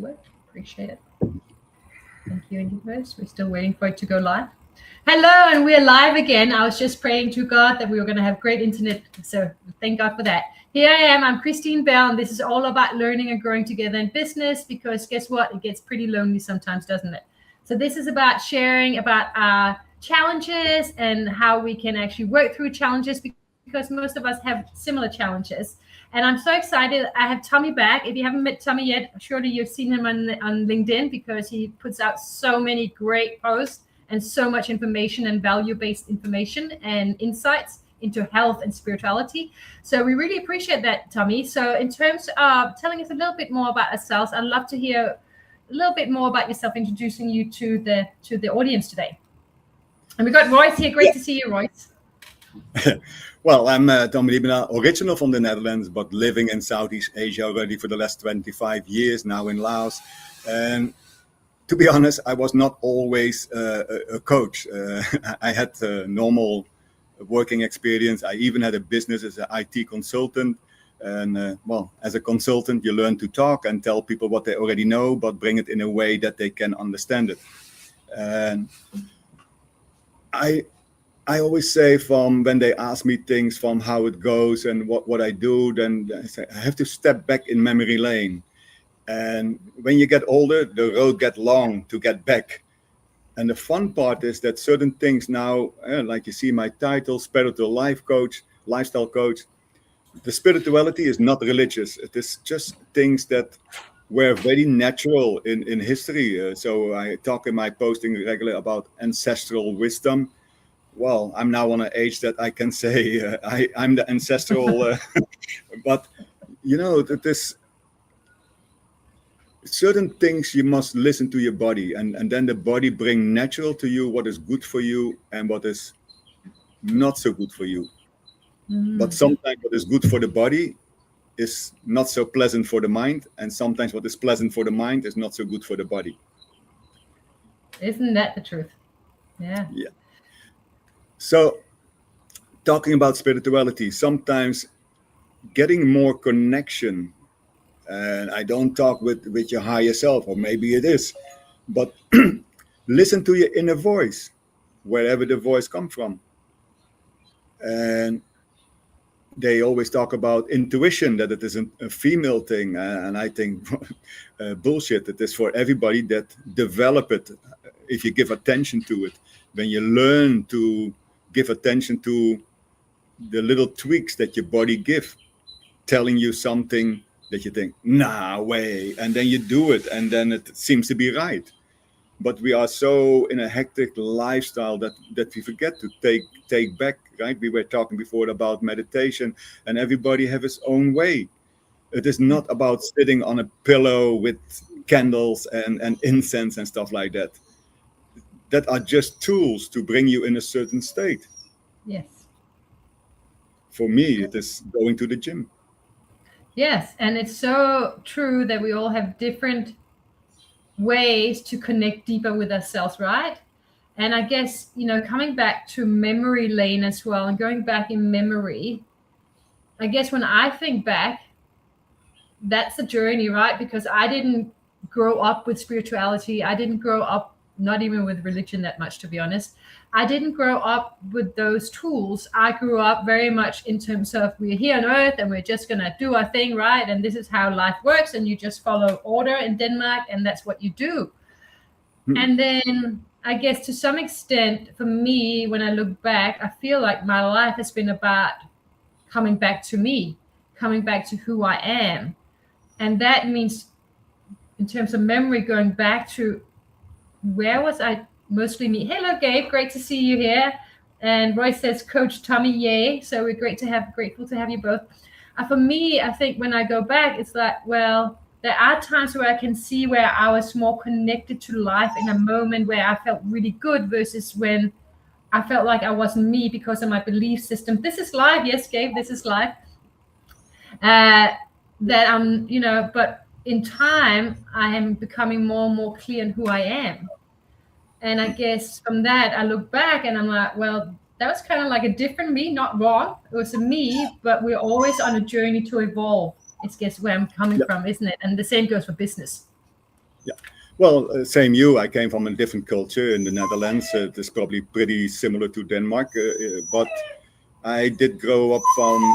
to work. Appreciate it. Thank you, universe. We're still waiting for it to go live. Hello, and we're live again. I was just praying to God that we were going to have great internet, so thank God for that. Here I am. I'm Christine Bell, and this is all about learning and growing together in business, because guess what? It gets pretty lonely sometimes, doesn't it? So this is about sharing about our challenges and how we can actually work through challenges, because most of us have similar challenges. And I'm so excited. I have Tommy back. If you haven't met Tommy yet, surely you've seen him on LinkedIn, because he puts out so many great posts and so much information and value-based information and insights into health and spirituality. So we really appreciate that, Tommy. So in terms of telling us a little bit more about ourselves, I'd love to hear a little bit more about yourself, introducing you to the audience today. And we got Royce here. Great to see you, Royce. Well, I'm Tommy Diependaal, original from the Netherlands, but living in Southeast Asia already for the last 25 years, now in Laos. And to be honest, I was not always a coach. I had normal working experience. I even had a business as an IT consultant. And well, as a consultant, you learn to talk and tell people what they already know, but bring it in a way that they can understand it. And I always say, from when they ask me things from how it goes and what I do, then I say I have to step back in memory lane. And when you get older, the road gets long to get back. And the fun part is that certain things now, like you see my title, spiritual life coach, lifestyle coach, the spirituality is not religious. It is just things that were very natural in history. So I talk in my posting regularly about ancestral wisdom. Well, I'm now on an age that I can say I'm the ancestral, but you know, that this certain things you must listen to your body, and then the body bring natural to you what is good for you and what is not so good for you. But sometimes what is good for the body is not so pleasant for the mind, and sometimes what is pleasant for the mind is not so good for the body. Isn't that the truth? Yeah. So talking about spirituality, sometimes getting more connection, and I don't talk with your higher self, or maybe it is, but listen to your inner voice, wherever the voice comes from. And they always talk about intuition, that it is a female thing, and I think bullshit. It is for everybody that develop it if you give attention to it. When you learn to give attention to the little tweaks that your body give, telling you something that you think, nah, way, and then you do it, and then it seems to be right. But we are so in a hectic lifestyle that we forget to take back, right? We were talking before about meditation, and everybody have his own way. It is not about sitting on a pillow with candles and incense and stuff like that. That are just tools to bring you in a certain state. Yes. For me, it is going to the gym. Yes, and it's so true that we all have different ways to connect deeper with ourselves, right? And I guess, you know, coming back to memory lane as well, and going back in memory, I guess when I think back, that's a journey, right? Because I didn't grow up with spirituality. I didn't grow up not even with religion that much, to be honest. I didn't grow up with those tools. I grew up very much in terms of we're here on earth and we're just going to do our thing, right? And this is how life works. And you just follow order in Denmark, and that's what you do. And then I guess to some extent, for me, when I look back, I feel like my life has been about coming back to me, coming back to who I am. And that means, in terms of memory, going back to where was I mostly me. Hello, Gabe. Great to see you here. And Royce says, Coach Tommy, yay. So we're grateful to have you both. For me, I think when I go back, it's like, well, there are times where I can see where I was more connected to life in a moment where I felt really good versus when I felt like I wasn't me because of my belief system. This is life. Yes, Gabe, this is life. That I'm, you know, but in time, I am becoming more and more clear in who I am. And I guess from that, I look back and I'm like, well, that was kind of like a different me, not wrong. It was a me, but we're always on a journey to evolve. It's guess where I'm coming from, isn't it? And the same goes for business. Yeah. Well, same you. I came from a different culture in the Netherlands. It is probably pretty similar to Denmark, but I did grow up from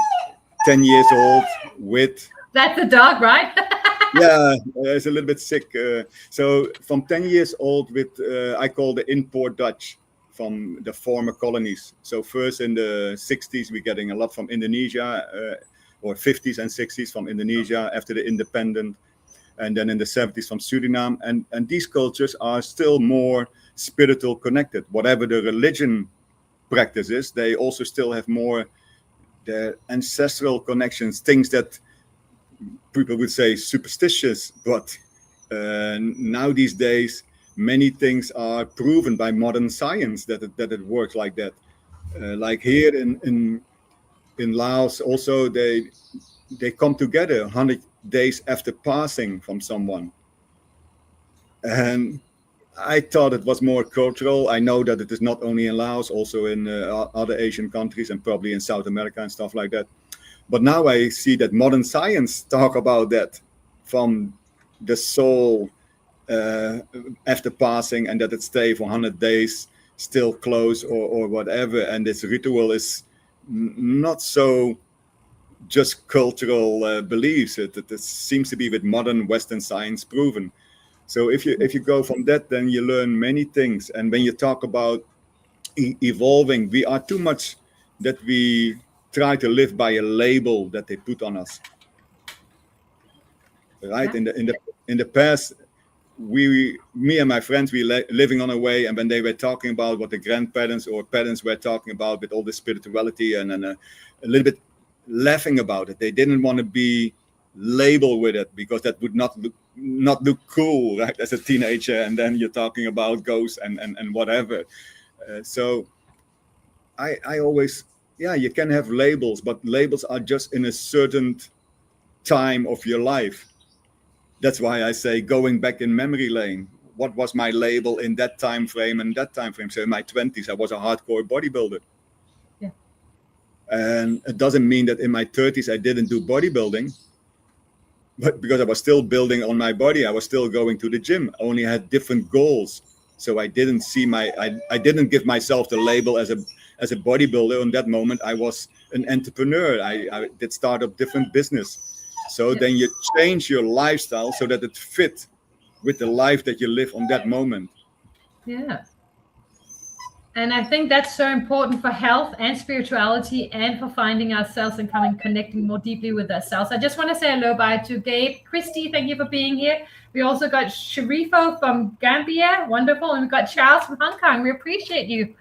10 years old with. That's a dog, right? Yeah, it's a little bit sick. So from 10 years old with, I call the import Dutch from the former colonies. So first in the 60s, we're getting a lot from Indonesia, or 50s and 60s from Indonesia after the independent. And then in the 70s from Suriname. And these cultures are still more spiritual connected. Whatever the religion practices, they also still have more their ancestral connections, things that people would say superstitious, but now these days, many things are proven by modern science that it works like that. Like here in Laos, also they come together 100 days after passing from someone. And I thought it was more cultural. I know that it is not only in Laos, also in other Asian countries and probably in South America and stuff like that. But now I see that modern science talk about that from the soul after passing, and that it stay for 100 days still close or whatever. And this ritual is not so just cultural beliefs. It seems to be with modern Western science proven. So if you go from that, then you learn many things. And when you talk about evolving, we are too much that we try to live by a label that they put on us. Right? Yeah. In the past, me and my friends, we living on our way, and when they were talking about what the grandparents or parents were talking about with all the spirituality and a little bit laughing about it, they didn't want to be labeled with it because that would not look cool, right, as a teenager. And then you're talking about ghosts and whatever. So I always, yeah, you can have labels, but labels are just in a certain time of your life. That's why I say going back in memory lane. What was my label in that time frame and that time frame? So in my 20s, I was a hardcore bodybuilder. Yeah. And it doesn't mean that in my 30s I didn't do bodybuilding, but because I was still building on my body, I was still going to the gym. I only had different goals. So I didn't see I didn't give myself the label as a bodybuilder. In that moment, I was an entrepreneur. I did start up different business. So Yeah. then you change your lifestyle so that it fit with the life that you live on that moment. Yeah. And I think that's so important for health and spirituality and for finding ourselves and connecting more deeply with ourselves. I just want to say hello bye to Gabe. Christy, thank you for being here. We also got Sharifo from Gambia. Wonderful. And we've got Charles from Hong Kong. We appreciate you.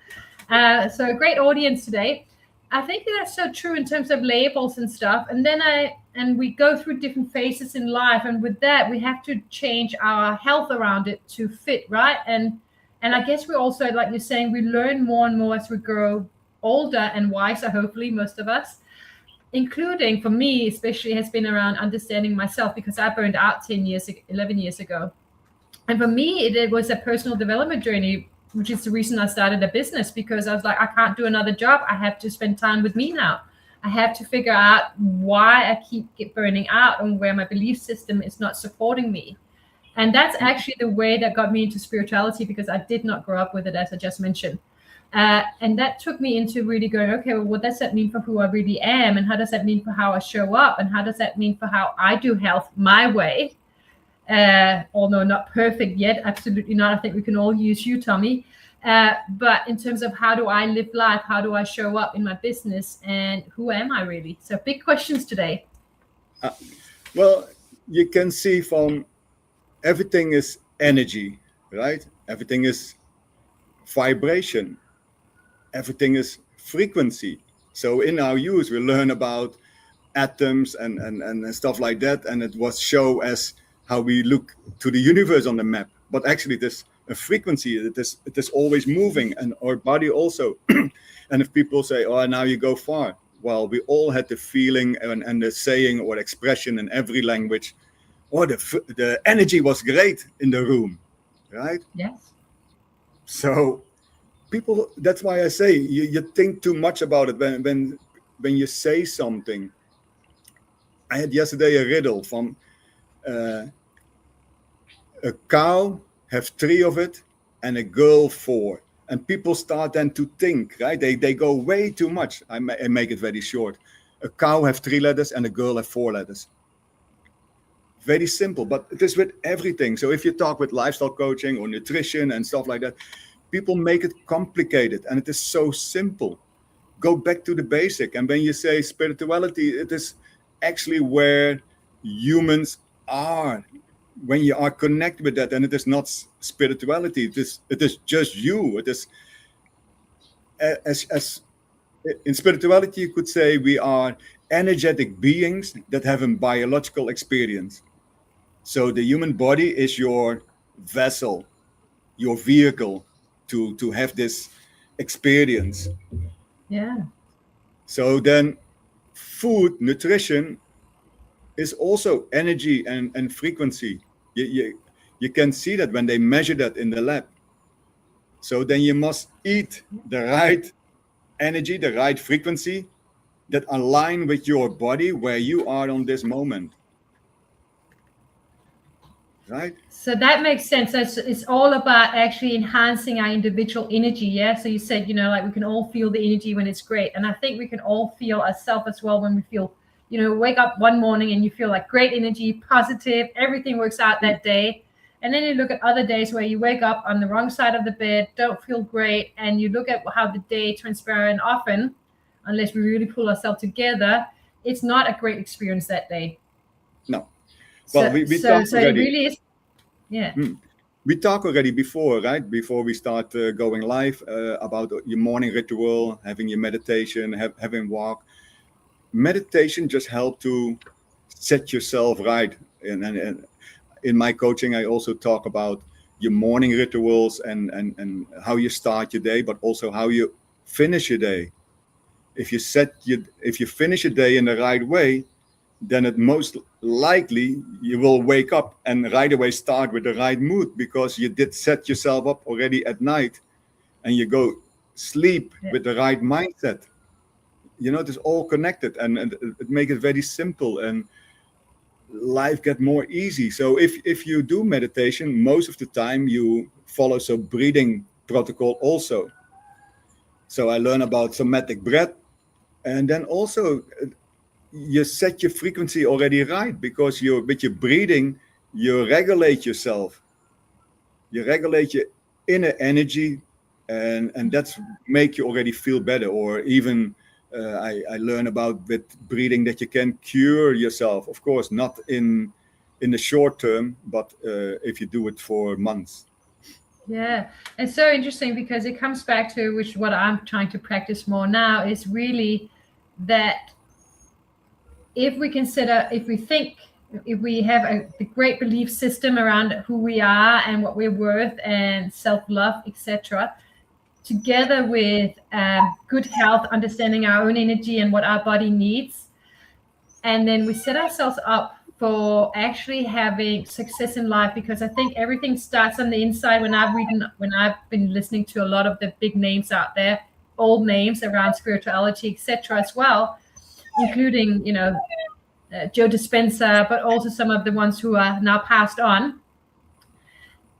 So a great audience today. I think that's so true in terms of labels and stuff. And then we go through different phases in life. And with that, we have to change our health around it to fit, right? And I guess we also, like you're saying, we learn more and more as we grow older and wiser, hopefully, most of us, including for me, especially has been around understanding myself because I burned out 11 years ago. And for me, it was a personal development journey, which is the reason I started a business, because I was like, I can't do another job. I have to spend time with me now. I have to figure out why I keep burning out and where my belief system is not supporting me. And that's actually the way that got me into spirituality, because I did not grow up with it, as I just mentioned. And that took me into really going, okay, well, what does that mean for who I really am? And how does that mean for how I show up? And how does that mean for how I do health my way? Although not perfect yet, absolutely not. I think we can all use you, Tommy. But in terms of how do I live life? How do I show up in my business? And who am I really? So big questions today. Well, you can see from everything is energy, right? Everything is vibration. Everything is frequency. So in our use, we learn about atoms and stuff like that. And it was show as how we look to the universe on the map. But actually, there's a frequency. It is always moving, and our body also. And if people say, oh, now you go far. Well, we all had the feeling and the saying or expression in every language. Oh, the energy was great in the room, right? Yes. So people, that's why I say you think too much about it when you say something. I had yesterday a riddle from A cow have 3 of it and a girl 4. And people start then to think, right? They go way too much. I make it very short. A cow have 3 letters and a girl have 4 letters. Very simple, but it is with everything. So if you talk with lifestyle coaching or nutrition and stuff like that, people make it complicated, and it is so simple. Go back to the basic. And when you say spirituality, it is actually where humans are. When you are connected with that, and it is not spirituality, it is just you. It is as in spirituality, you could say we are energetic beings that have a biological experience. So the human body is your vessel, your vehicle to have this experience. Yeah. So then food, nutrition is also energy and frequency. You can see that when they measure that in the lab. So then you must eat the right energy, the right frequency that align with your body where you are on this moment. Right? So that makes sense. It's all about actually enhancing our individual energy. Yeah. So you said, like we can all feel the energy when it's great. And I think we can all feel ourselves as well when we feel, wake up one morning and you feel like great energy, positive, everything works out that day. And then you look at other days where you wake up on the wrong side of the bed, don't feel great. And you look at how the day transpires, and often, unless we really pull ourselves together, it's not a great experience that day. No. Well, we talked so already. It really is. Yeah. We talked already before, right? Before we start going live about your morning ritual, having your meditation, having walk. Meditation just help to set yourself right. And in my coaching, I also talk about your morning rituals and how you start your day, but also how you finish your day. If you finish your day in the right way, then it most likely you will wake up and right away start with the right mood, because you did set yourself up already at night and you go sleep with the right mindset. It is all connected, and it makes it very simple, and life get more easy. So if you do meditation, most of the time you follow some breathing protocol also. So I learn about somatic breath, and then also you set your frequency already right, because with your breathing, you regulate yourself. You regulate your inner energy, and that's make you already feel better. Or even I learn about with breathing that you can cure yourself. Of course, not in the short term, but if you do it for months. Yeah, it's so interesting because it comes back to what I'm trying to practice more now is really that if we have a great belief system around who we are and what we're worth and self-love, etc., together with good health, understanding our own energy and what our body needs, and then we set ourselves up for actually having success in life, because I think everything starts on the inside. When I've been listening to a lot of the big names out there, old names around spirituality, etc., as well, including Joe Dispenza, but also some of the ones who are now passed on.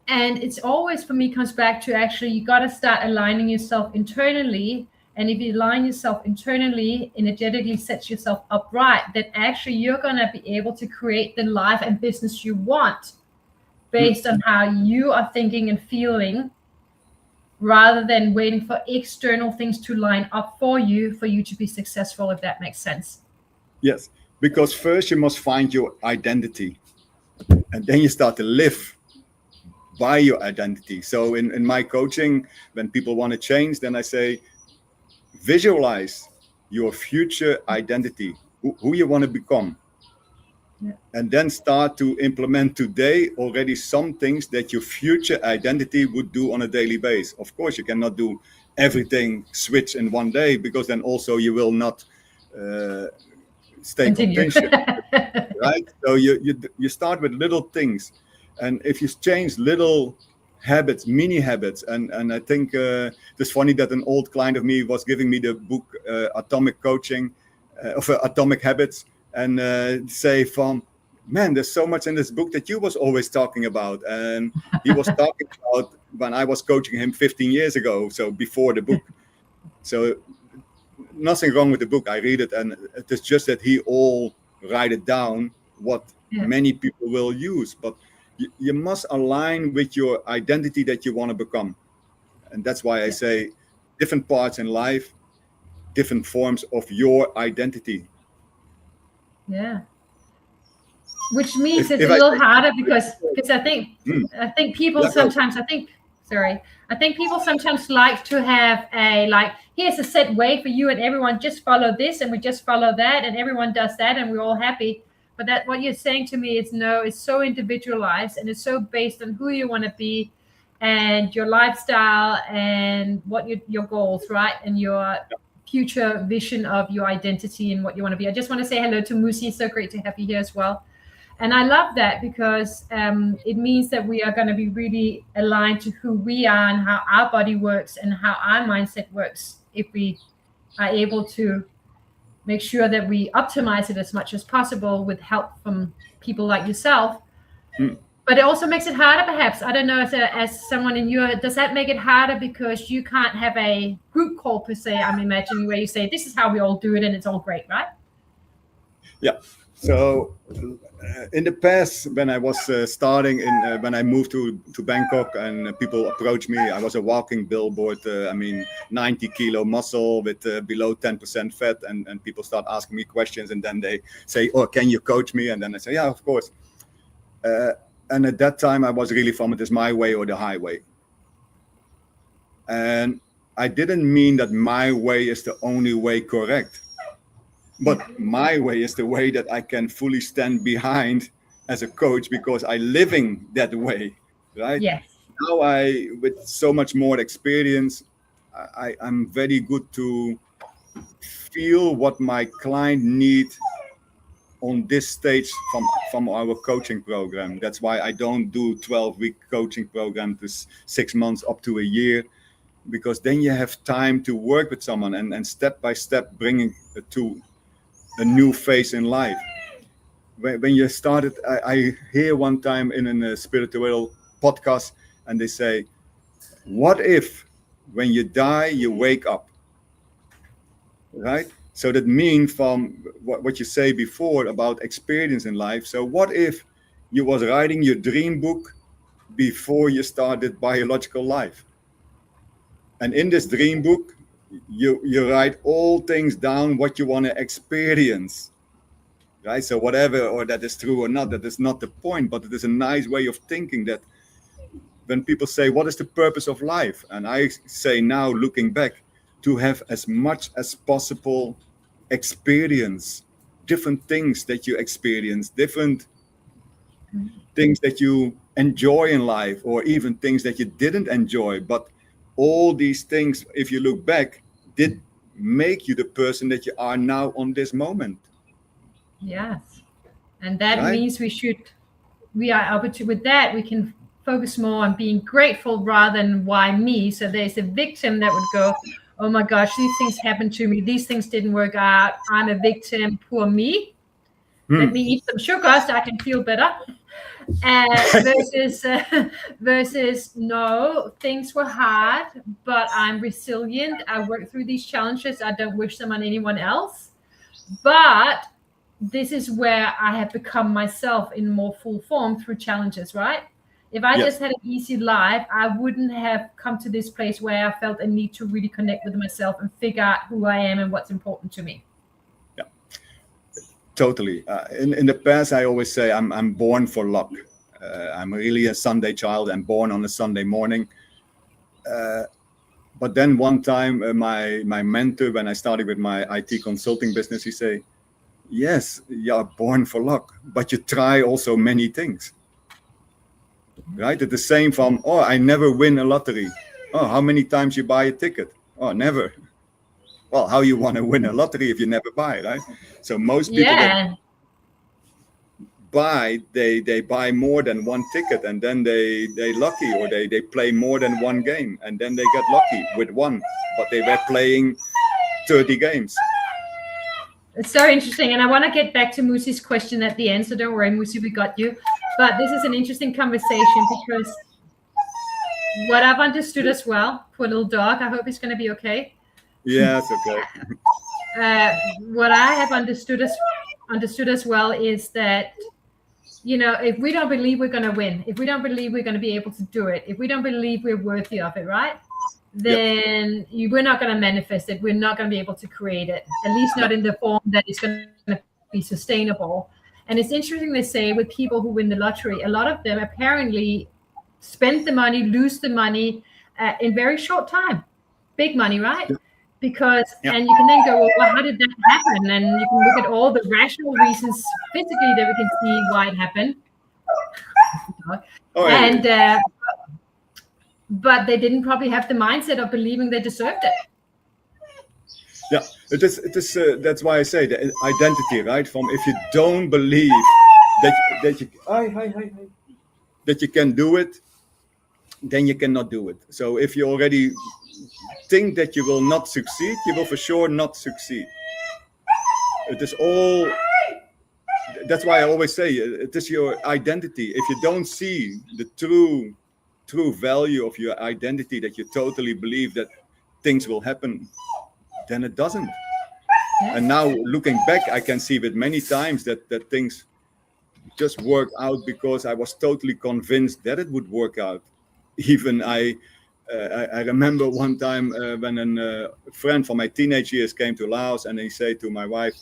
And it's always, for me, comes back to actually you got to start aligning yourself internally. And if you align yourself internally, energetically sets yourself up right, then actually you're going to be able to create the life and business you want based on how you are thinking and feeling, rather than waiting for external things to line up for you to be successful, if that makes sense. Yes, because first you must find your identity, and then you start to live by your identity. So in my coaching, when people want to change, then I say, visualize your future identity, who you want to become. Yeah. And then start to implement today already some things that your future identity would do on a daily basis. Of course, you cannot do everything switch in one day, because then also you will not stay consistent, right? So you start with little things, and if you change little habits, mini habits, and I think it's funny that an old client of me was giving me the book Atomic Coaching of Atomic Habits, and say from man, there's so much in this book that you was always talking about. And he was talking about when I was coaching him 15 years ago, so before the book. So nothing wrong with the book. I read it, and it is just that he all write it down what many people will use. But you must align with your identity that you want to become. And that's why I say different parts in life, different forms of your identity. Yeah. Which means it's a little harder because I think people sometimes people sometimes like to have a, like, here's a set way for you and everyone just follow this and we just follow that and everyone does that and we're all happy. But that what you're saying to me is no, it's so individualized and it's so based on who you want to be and your lifestyle and what your goals, right? And your future vision of your identity and what you want to be. I just want to say hello to Musi. So great to have you here as well. And I love that because it means that we are going to be really aligned to who we are and how our body works and how our mindset works if we are able to make sure that we optimize it as much as possible with help from people like yourself. But it also makes it harder, perhaps. I don't know, as someone in your, does that make it harder because you can't have a group call per se, I'm imagining, where you say, this is how we all do it and it's all great, right? Yeah. So in the past, when I was starting when I moved to Bangkok and people approached me, I was a walking billboard. 90 kilo muscle with below 10% fat, and people start asking me questions, and then they say, "Oh, can you coach me?" And then I say, "Yeah, of course." And at that time, I was really from it is my way or the highway. And I didn't mean that my way is the only way correct. But my way is the way that I can fully stand behind as a coach because I'm living that way, right? Yes. Now with so much more experience, I'm very good to feel what my client need on this stage from our coaching program. That's why I don't do 12-week coaching program to 6 months up to a year, because then you have time to work with someone and step by step bringing it to a new phase in life. When you started, I hear one time in a spiritual podcast, and they say, what if when you die, you wake up? Right? So that means from what you say before about experience in life. So what if you was writing your dream book before you started biological life? And in this dream book, you write all things down what you want to experience. Right? So whatever, or that is true or not, that is not the point, but it is a nice way of thinking that when people say, what is the purpose of life? And I say now, looking back, to have as much as possible experience, different things that you experience, different things that you enjoy in life, or even things that you didn't enjoy. But all these things, if you look back, did make you the person that you are now on this moment. Yes. And that means we are able to, with that, we can focus more on being grateful rather than why me. So there's a victim that would go, oh my gosh, these things happened to me. These things didn't work out. I'm a victim, poor me. Let me eat some sugar so I can feel better. Versus no, things were hard, but I'm resilient. I work through these challenges. I don't wish them on anyone else. But this is where I have become myself in more full form through challenges, right? If I just had an easy life, I wouldn't have come to this place where I felt a need to really connect with myself and figure out who I am and what's important to me. Yeah, totally. In the past, I always say I'm born for luck. I'm really a Sunday child. I'm born on a Sunday morning. But then one time, my mentor, when I started with my IT consulting business, he say, yes, you are born for luck, but you try also many things. Right? It's the same from, oh, I never win a lottery. Oh, how many times you buy a ticket? Oh, never. Well, how you want to win a lottery if you never buy, right? So most people that buy, they buy more than one ticket, and then they lucky, or they play more than one game, and then they get lucky with one, but they were playing 30 games. It's so interesting. And I want to get back to Musi's question at the end. So don't worry, Musi, we got you. But this is an interesting conversation because what I've understood as well, poor little dog, I hope he's going to be okay. Yeah, it's okay. What I have understood as well is that, if we don't believe we're going to win, if we don't believe we're going to be able to do it, if we don't believe we're worthy of it, right? Then we're not going to manifest it. We're not going to be able to create it, at least not in the form that is going to be sustainable. And it's interesting to say with people who win the lottery, a lot of them apparently spend the money, lose the money in very short time. Big money, right? Because, and you can then go, well, how did that happen? And you can look at all the rational reasons physically that we can see why it happened. And but they didn't probably have the mindset of believing they deserved it. Yeah, it is. That's why I say the identity, right? From if you don't believe that you can do it, then you cannot do it. So if you already think that you will not succeed, you will for sure not succeed. It is all. That's why I always say it is your identity. If you don't see the true value of your identity, that you totally believe that things will happen, then it doesn't. And now looking back, I can see with many times that things just work out because I was totally convinced that it would work out. Even I remember one time when a friend from my teenage years came to Laos, and he said to my wife,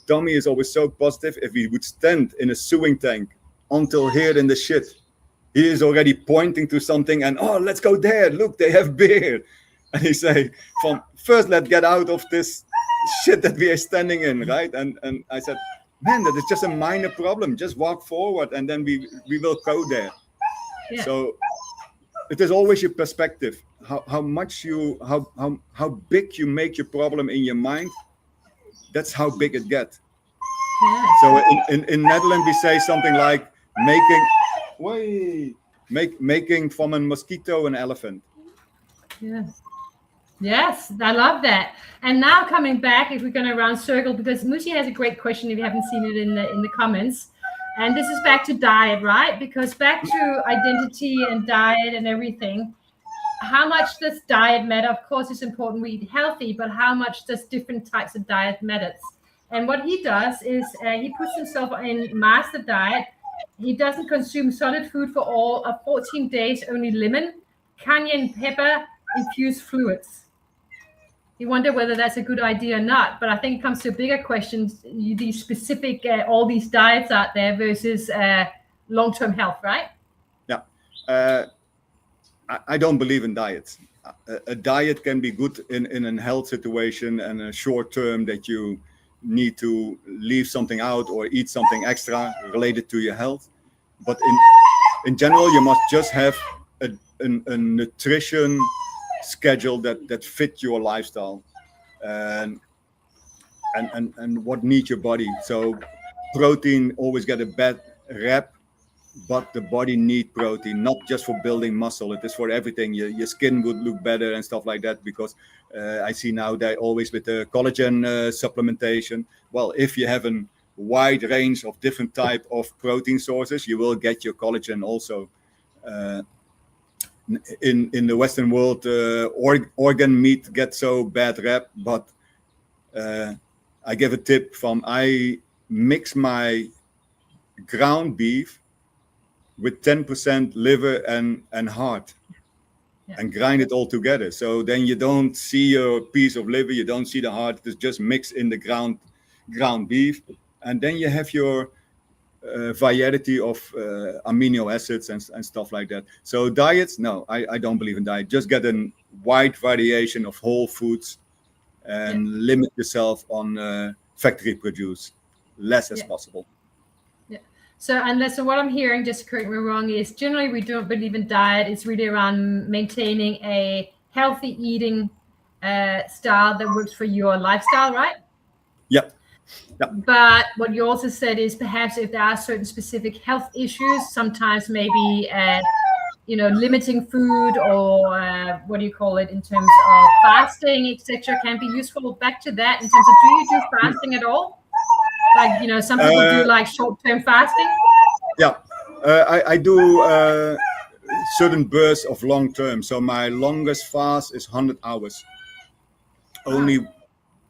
Tommy is always so positive. If we would stand in a sewing tank until here in the shit, he is already pointing to something and, let's go there. Look, they have beer. And he say, first, let's get out of this shit that we are standing in, right? And I said, man, that is just a minor problem. Just walk forward and then we will go there. Yeah. So it is always your perspective. How big you make your problem in your mind, that's how big it gets. Yeah. So in Netherlands, we say something like making from a mosquito an elephant. Yes. Yes, I love that. And now coming back, if we're going to round circle, because Musi has a great question if you haven't seen it in the comments. And this is back to diet, right? Because back to identity and diet and everything, how much does diet matter? Of course, it's important we eat healthy, but how much does different types of diet matters? And what he does is he puts himself in master diet. He doesn't consume solid food for all of 14 days, only lemon, cayenne pepper, infused fluids. You wonder whether that's a good idea or not, but I think it comes to bigger questions, these specific, all these diets out there versus long-term health, right? Yeah. I don't believe in diets. A diet can be good in a health situation and a short term that you need to leave something out or eat something extra related to your health. But in general, you must just have a nutrition schedule that fit your lifestyle and what needs your body. So protein always get a bad rep, but the body needs protein, not just for building muscle. It is for everything. Your skin would look better and stuff like that, because I see now they always with the collagen supplementation. Well, if you have a wide range of different type of protein sources, you will get your collagen also. In the Western world, organ meat gets so bad rep, but I give a tip I mix my ground beef with 10% liver and heart, and grind it all together. So then you don't see your piece of liver, you don't see the heart, it's just mixed in the ground beef. And then you have your variety of amino acids and stuff like that. So diets, no, I don't believe in diet. Just get a wide variation of whole foods and limit yourself on factory produce, less as possible. So what I'm hearing, just correct me wrong, is generally we don't believe in diet. It's really around maintaining a healthy eating style that works for your lifestyle, right? Yep. But what you also said is perhaps if there are certain specific health issues, sometimes maybe limiting food, or what do you call it, in terms of fasting, etc., can be useful. Back to that, in terms of, do you do fasting at all? Like, some people do like short-term fasting. Yeah, I do certain bursts of long term. So my longest fast is 100 hours. Wow.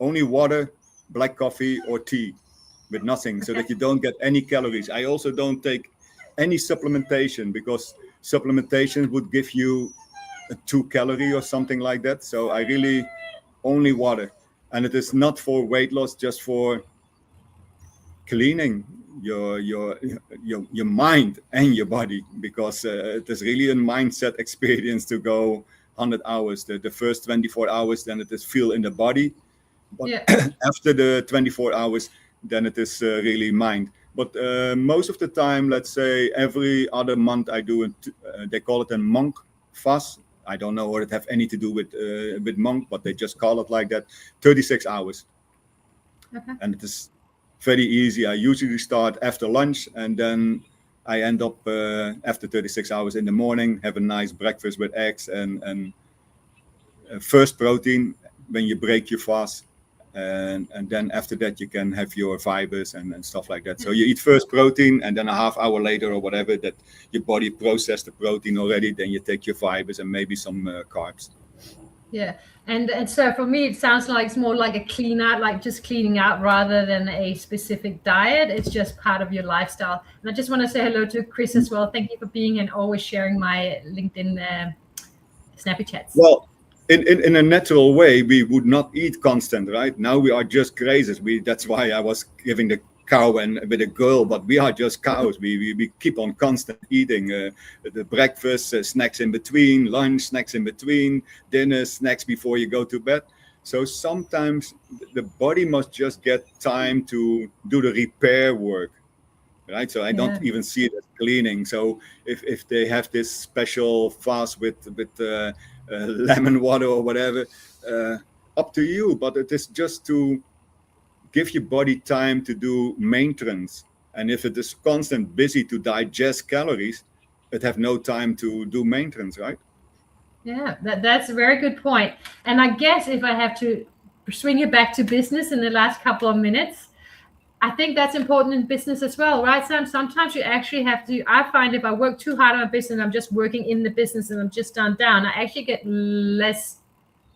Only water, black coffee, or tea, with nothing, so that you don't get any calories. I also don't take any supplementation, because supplementation would give you a 2 calorie or something like that. So I really only water, and it is not for weight loss, just for cleaning your mind and your body, because it is really a mindset experience to go 100 hours. The first 24 hours, then it is feel in the body, but Yeah. after the 24 hours, then it is really mind. But most of the time, let's say every other month, I do they call it a monk fast. I don't know what it have any to do with monk, but they just call it like that. 36 hours. Okay. And it is very easy. I usually start after lunch, and then I end up after 36 hours in the morning, have a nice breakfast with eggs and first protein when you break your fast. And then after that, you can have your fibers and stuff like that. So you eat first protein, and then a half hour later or whatever, that your body processed the protein already, then you take your fibers and maybe some carbs. Yeah. And so for me, it sounds like it's more like a clean out, like just cleaning out rather than a specific diet. It's just part of your lifestyle. And I just want to say hello to Chris as well. Thank you for being and always sharing my LinkedIn Snappy Chats. Well, in a natural way, we would not eat constant, right? Now we are just grazers. That's why I was giving the cow and with a girl, but we are just cows. We keep on constant eating the breakfast, snacks in between, lunch, snacks in between, dinner, snacks before you go to bed. So sometimes the body must just get time to do the repair work, right? So I don't even see it as cleaning. So if they have this special fast with lemon water or whatever, up to you. But it is just to give your body time to do maintenance. And if it is constant busy to digest calories, it have no time to do maintenance, right? Yeah, that's a very good point. And I guess if I have to swing it back to business in the last couple of minutes, I think that's important in business as well, right, Sam? Sometimes you actually have to, I find if I work too hard on a business, I'm just working in the business and I'm just down, I actually get less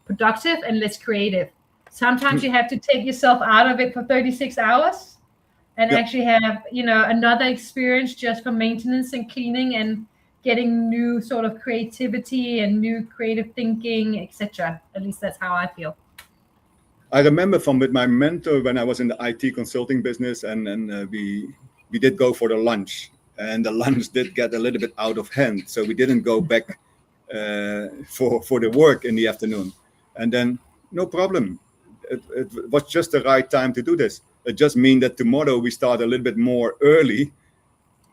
productive and less creative. Sometimes you have to take yourself out of it for 36 hours and actually have, another experience just for maintenance and cleaning and getting new sort of creativity and new creative thinking, etc. At least that's how I feel. I remember from with my mentor when I was in the IT consulting business, and we did go for the lunch, and the lunch did get a little bit out of hand, so we didn't go back for the work in the afternoon, and then no problem. It was just the right time to do this. It just means that tomorrow we start a little bit more early,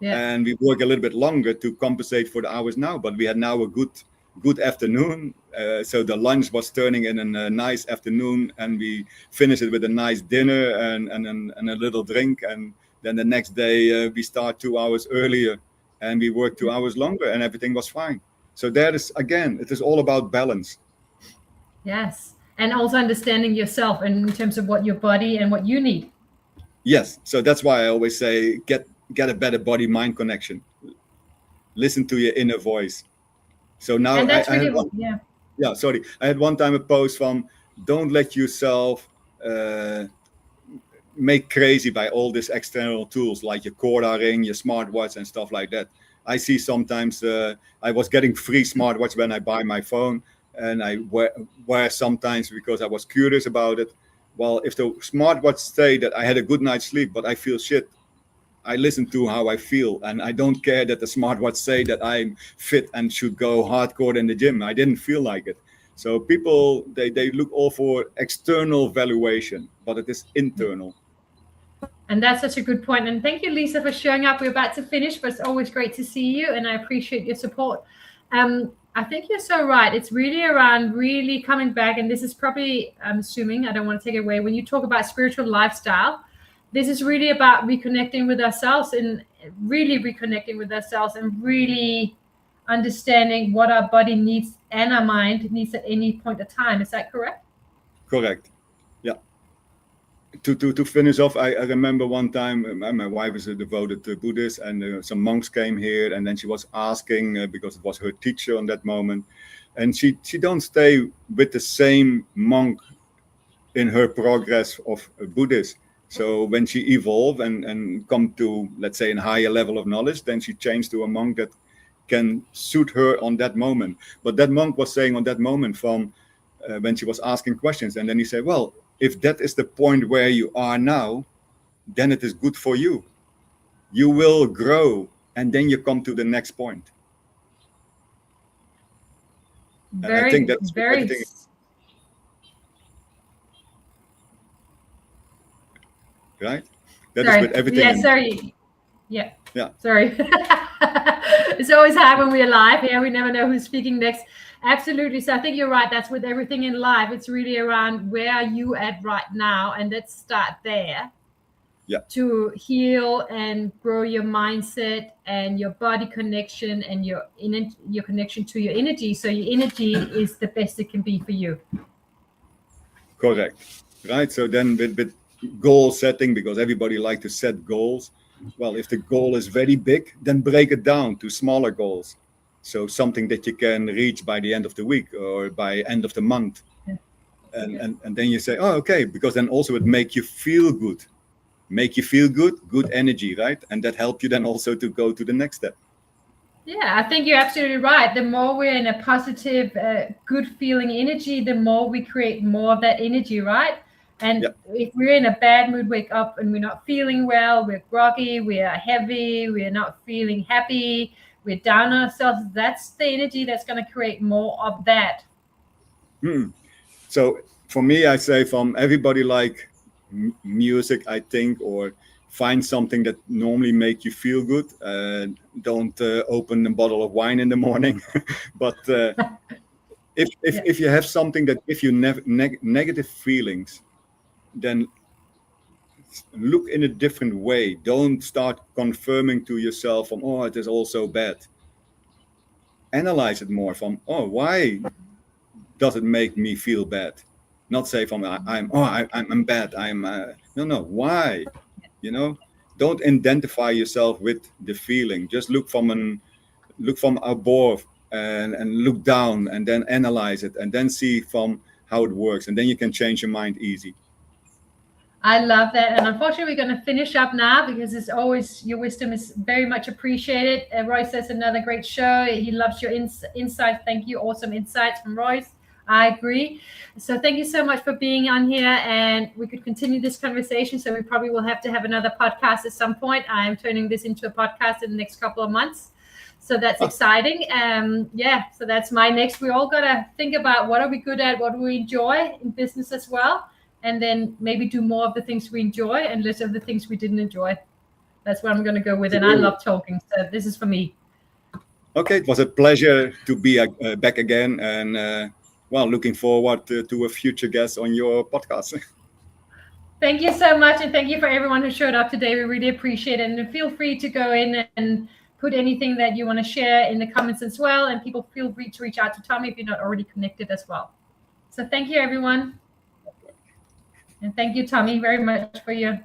and we work a little bit longer to compensate for the hours now. But we had now a good afternoon. So the lunch was turning in a nice afternoon, and we finished it with a nice dinner and a little drink. And then the next day we start 2 hours earlier, and we work 2 hours longer, and everything was fine. So that is, again, it is all about balance. Yes. And also understanding yourself in terms of what your body and what you need. Yes. So that's why I always say, get a better body-mind connection. Listen to your inner voice. So now and that's I really, I had one time a post from, don't let yourself make crazy by all these external tools like your Corda ring, your smartwatch and stuff like that. I see sometimes I was getting free smartwatch when I buy my phone, and I wear sometimes because I was curious about it. Well, if the smartwatch say that I had a good night's sleep, but I feel shit, I listen to how I feel, and I don't care that the smartwatch say that I'm fit and should go hardcore in the gym. I didn't feel like it. So people, they look all for external valuation, but it is internal. And that's such a good point. And thank you, Lisa, for showing up. We're about to finish, but it's always great to see you, and I appreciate your support. I think you're so right. It's really around really coming back, and this is probably, I'm assuming, I don't want to take it away, when you talk about spiritual lifestyle, this is really about reconnecting with ourselves and really reconnecting with ourselves and really understanding what our body needs and our mind needs at any point of time. Is that correct? Correct. Yeah. To finish off, I remember one time my wife is a devoted Buddhist, and some monks came here, and then she was asking because it was her teacher on that moment, and she don't stay with the same monk in her progress of Buddhist. So when she evolved and come to, let's say, a higher level of knowledge, then she changed to a monk that can suit her on that moment. But that monk was saying on that moment from when she was asking questions, and then he said, well, if that is the point where you are now, then it is good for you. You will grow, and then you come to the next point. And I think that's Very. everything. Right? That is with everything. Yeah, sorry. Yeah. Yeah. Sorry. It's always hard when we're live here. We never know who's speaking next. Absolutely. So I think you're right. That's with everything in life. It's really around where are you at right now? And let's start there. Yeah. To heal and grow your mindset and your body connection and your connection to your energy. So your energy is the best it can be for you. Correct. Right. So then with goal setting, because everybody like to set goals. Well, if the goal is very big, then break it down to smaller goals. So something that you can reach by the end of the week or by end of the month. Yeah. And then you say, oh, okay, because then also it make you feel good. Make you feel good energy, right? And that help you then also to go to the next step. Yeah, I think you're absolutely right. The more we're in a positive, good feeling energy, the more we create more of that energy, right? And if we're in a bad mood, wake up and we're not feeling well, we're groggy, we are heavy, we're not feeling happy, we're down on ourselves, that's the energy that's going to create more of that. So for me, I say from everybody like music, I think, or find something that normally make you feel good. Don't open a bottle of wine in the morning. But if you have something that gives you negative feelings, then look in a different way. Don't start confirming to yourself from, oh, it is all so bad. Analyze it more from, oh, why does it make me feel bad? Not say from I'm bad. No. Why? Don't identify yourself with the feeling. Just look from above and look down, and then analyze it, and then see from how it works, and then you can change your mind easy. I love that. And unfortunately, we're going to finish up now because as always, your wisdom is very much appreciated. Royce says another great show. He loves your insights. Thank you. Awesome insights from Royce. I agree. So thank you so much for being on here, and we could continue this conversation. So we probably will have to have another podcast at some point. I am turning this into a podcast in the next couple of months. So that's exciting. So that's my next. We all got to think about what are we good at, what do we enjoy in business as well. And then maybe do more of the things we enjoy and less of the things we didn't enjoy. That's what I'm going to go with. And I love talking. So this is for me. Okay. It was a pleasure to be back again. And looking forward to a future guest on your podcast. Thank you so much. And thank you for everyone who showed up today. We really appreciate it. And feel free to go in and put anything that you want to share in the comments as well. And people feel free to reach out to Tommy if you're not already connected as well. So thank you, everyone. And thank you, Tommy, very much for your